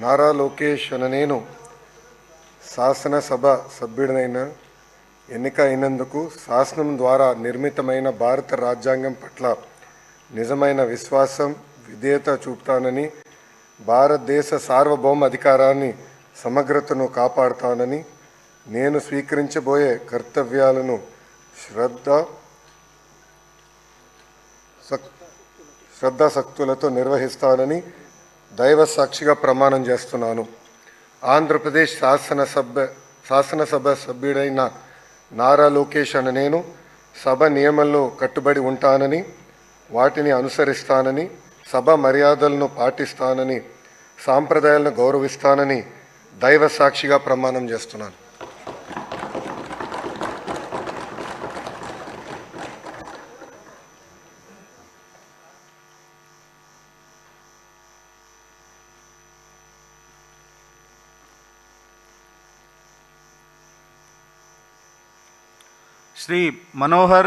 నారా లోకేష్ అనే నేను శాసనసభ సభ్యుడినైన ఎన్నిక అయినందుకు శాసనం ద్వారా నిర్మితమైన భారత రాజ్యాంగం పట్ల నిజమైన విశ్వాసం విధేయత చూపుతానని, భారతదేశ సార్వభౌమ అధికారాన్ని సమగ్రతను కాపాడుతానని, నేను స్వీకరించబోయే కర్తవ్యాలను శ్రద్ధాశక్తులతో నిర్వహిస్తానని దైవ సాక్షిగా ప్రమాణం చేస్తున్నాను. ఆంధ్రప్రదేశ్ శాసనసభ సభ్యుడైన నారా లోకేష్ అనే నేను సభ నియమాలను కట్టుబడి ఉంటానని, వాటిని అనుసరిస్తానని, సభ మర్యాదలను పాటిస్తానని, సాంప్రదాయాలను గౌరవిస్తానని దైవ సాక్షిగా ప్రమాణం చేస్తున్నాను. శ్రీ మనోహర్